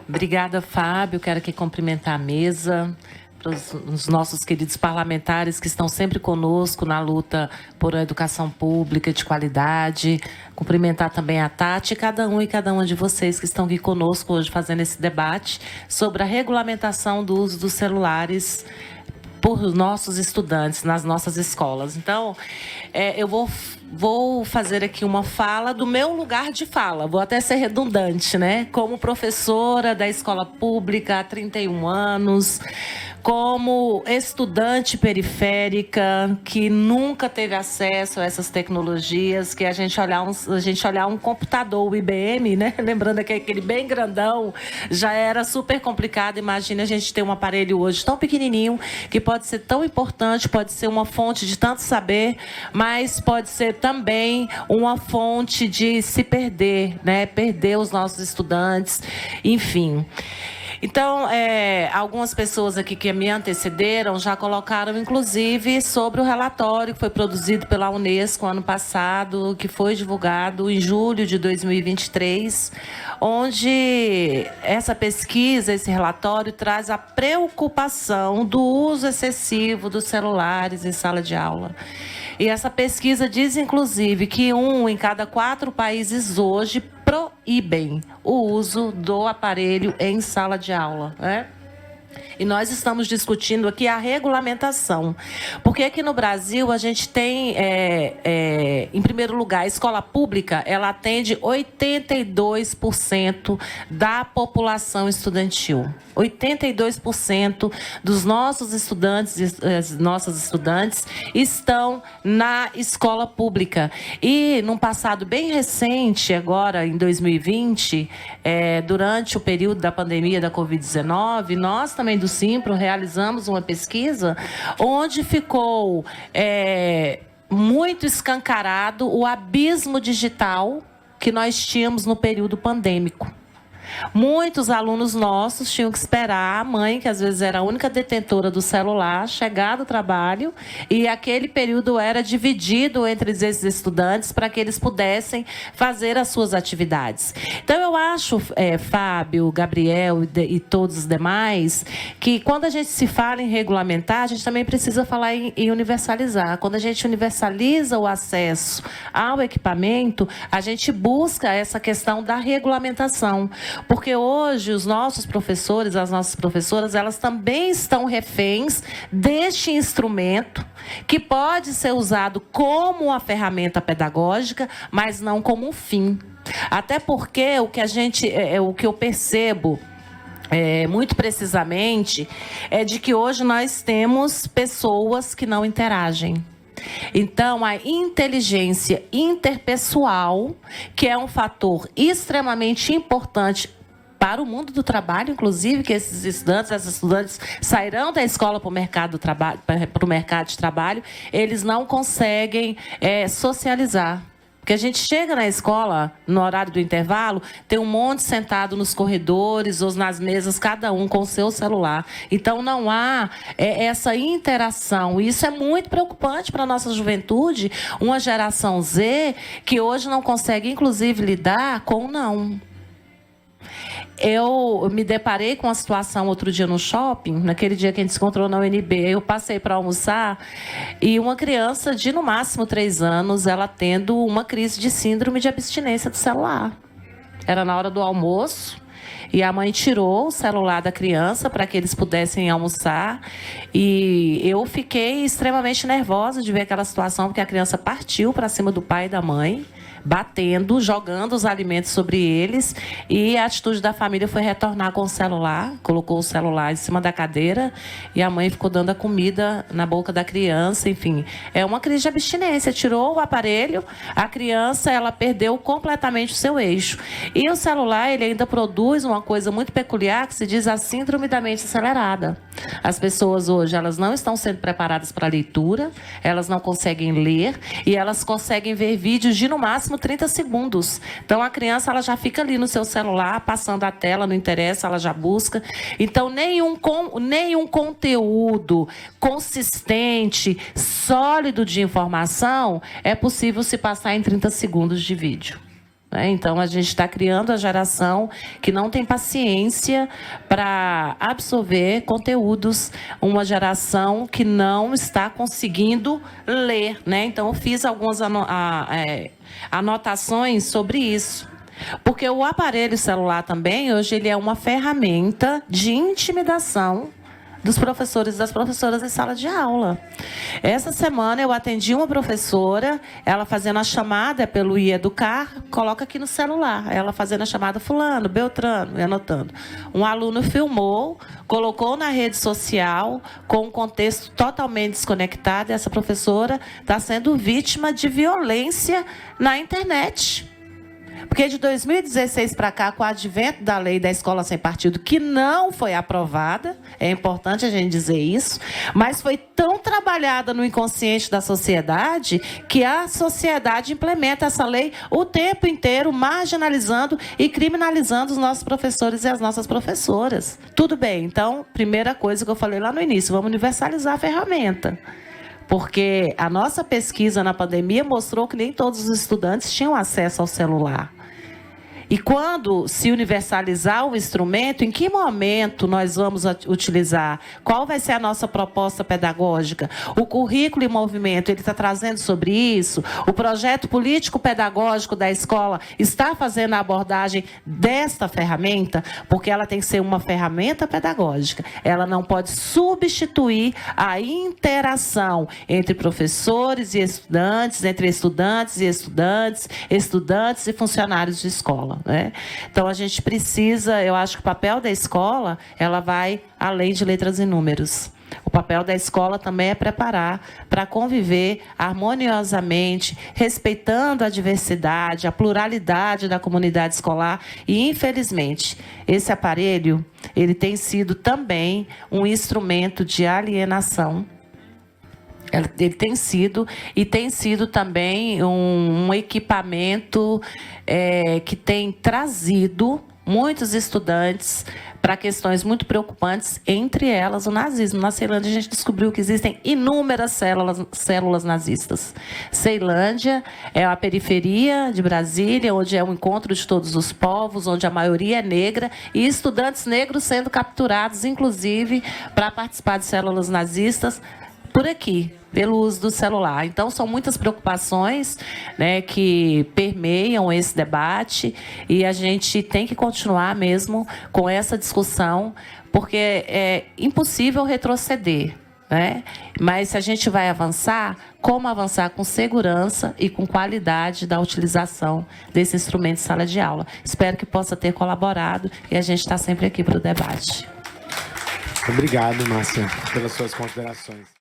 Obrigada, Fábio. Quero aqui cumprimentar a mesa, para os nossos queridos parlamentares que estão sempre conosco na luta por uma educação pública de qualidade. Cumprimentar também a Tati e cada uma de vocês que estão aqui conosco hoje fazendo esse debate sobre a regulamentação do uso dos celulares por nossos estudantes nas nossas escolas. Então, eu vou fazer aqui uma fala do meu lugar de fala. Vou até ser redundante, né? Como professora da escola pública há 31 anos, como estudante periférica que nunca teve acesso a essas tecnologias, que a gente olhar um computador, o IBM, né? Lembrando que aquele bem grandão já era super complicado. Imagina a gente ter um aparelho hoje tão pequenininho que pode ser tão importante, pode ser uma fonte de tanto saber, mas pode ser também uma fonte de se perder, né? Perder os nossos estudantes, enfim. Então, algumas pessoas aqui que me antecederam já colocaram, inclusive, sobre o relatório que foi produzido pela Unesco ano passado, que foi divulgado em julho de 2023, onde essa pesquisa, esse relatório, traz a preocupação do uso excessivo dos celulares em sala de aula. E essa pesquisa diz, inclusive, que 1 em cada 4 países hoje proíbem o uso do aparelho em sala de aula, né? E nós estamos discutindo aqui a regulamentação. Porque aqui no Brasil a gente tem, em primeiro lugar, a escola pública, ela atende 82% da população estudantil. 82% dos nossos estudantes e nossas estudantes estão na escola pública. E num passado bem recente, agora em 2020, durante o período da pandemia da Covid-19, nós também do Simpro realizamos uma pesquisa onde ficou muito escancarado o abismo digital que nós tínhamos no período pandêmico. Muitos alunos nossos tinham que esperar a mãe, que às vezes era a única detentora do celular, chegar do trabalho, e aquele período era dividido entre esses estudantes para que eles pudessem fazer as suas atividades. Então, eu acho, Fábio, Gabriel e todos os demais, que quando a gente se fala em regulamentar, a gente também precisa falar em universalizar. Quando a gente universaliza o acesso ao equipamento, a gente busca essa questão da regulamentação. Porque hoje os nossos professores, as nossas professoras, elas também estão reféns deste instrumento que pode ser usado como uma ferramenta pedagógica, mas não como um fim. Até porque o que eu percebo muito precisamente é de que hoje nós temos pessoas que não interagem. Então, a inteligência interpessoal, que é um fator extremamente importante para o mundo do trabalho, inclusive, que esses estudantes, essas estudantes sairão da escola para o mercado de trabalho, eles não conseguem socializar. Porque a gente chega na escola, no horário do intervalo, tem um monte sentado nos corredores ou nas mesas, cada um com o seu celular. Então, não há essa interação. E isso é muito preocupante para a nossa juventude, uma geração Z, que hoje não consegue, inclusive, lidar com o não. Eu me deparei com uma situação outro dia no shopping, naquele dia que a gente se encontrou na UNB. Eu passei para almoçar e uma criança de, no máximo, 3 anos, ela tendo uma crise de síndrome de abstinência do celular. Era na hora do almoço e a mãe tirou o celular da criança para que eles pudessem almoçar. E eu fiquei extremamente nervosa de ver aquela situação, porque a criança partiu para cima do pai e da mãe, batendo, jogando os alimentos sobre eles, e a atitude da família foi retornar com o celular, colocou o celular em cima da cadeira e a mãe ficou dando a comida na boca da criança, enfim. É uma crise de abstinência, tirou o aparelho, a criança, ela perdeu completamente o seu eixo. E o celular, ele ainda produz uma coisa muito peculiar que se diz a síndrome da mente acelerada. As pessoas hoje, elas não estão sendo preparadas para a leitura, elas não conseguem ler e elas conseguem ver vídeos de, no máximo, 30 segundos. Então, a criança, ela já fica ali no seu celular, passando a tela, não interessa, ela já busca. Então, nenhum conteúdo consistente, sólido de informação é possível se passar em 30 segundos de vídeo. né? Então, a gente está criando a geração que não tem paciência para absorver conteúdos, uma geração que não está conseguindo ler, né? Então, eu fiz algumas anotações sobre isso. Porque o aparelho celular também, hoje, ele é uma ferramenta de intimidação dos professores e das professoras em sala de aula. Essa semana eu atendi uma professora, ela fazendo a chamada pelo iEducar, coloca aqui no celular, ela fazendo a chamada fulano, beltrano, e anotando. Um aluno filmou, colocou na rede social, com um contexto totalmente desconectado, e essa professora está sendo vítima de violência na internet. Porque de 2016 para cá, com o advento da lei da escola sem partido, que não foi aprovada, é importante a gente dizer isso, mas foi tão trabalhada no inconsciente da sociedade que a sociedade implementa essa lei o tempo inteiro, marginalizando e criminalizando os nossos professores e as nossas professoras. Tudo bem, então, primeira coisa que eu falei lá no início, vamos universalizar a ferramenta. Porque a nossa pesquisa na pandemia mostrou que nem todos os estudantes tinham acesso ao celular. E quando se universalizar o instrumento, em que momento nós vamos utilizar? Qual vai ser a nossa proposta pedagógica? O currículo em movimento, ele está trazendo sobre isso? O projeto político-pedagógico da escola está fazendo a abordagem desta ferramenta? Porque ela tem que ser uma ferramenta pedagógica. Ela não pode substituir a interação entre professores e estudantes, entre estudantes e estudantes, estudantes e funcionários de escola, né? Então, a gente precisa, eu acho que o papel da escola, ela vai além de letras e números. O papel da escola também é preparar para conviver harmoniosamente, respeitando a diversidade, a pluralidade da comunidade escolar. E, infelizmente, esse aparelho, ele tem sido também um instrumento de alienação. Ele tem sido, e tem sido também um equipamento que tem trazido muitos estudantes para questões muito preocupantes, entre elas o nazismo. Na Ceilândia, a gente descobriu que existem inúmeras células nazistas. Ceilândia é a periferia de Brasília, onde é o encontro de todos os povos, onde a maioria é negra, e estudantes negros sendo capturados, inclusive, para participar de células nazistas, por aqui, pelo uso do celular. Então, são muitas preocupações, né, que permeiam esse debate, e a gente tem que continuar mesmo com essa discussão, porque é impossível retroceder, né? Mas se a gente vai avançar, como avançar com segurança e com qualidade da utilização desse instrumento de sala de aula. Espero que possa ter colaborado, e a gente está sempre aqui para o debate. Obrigado, Márcia, pelas suas considerações.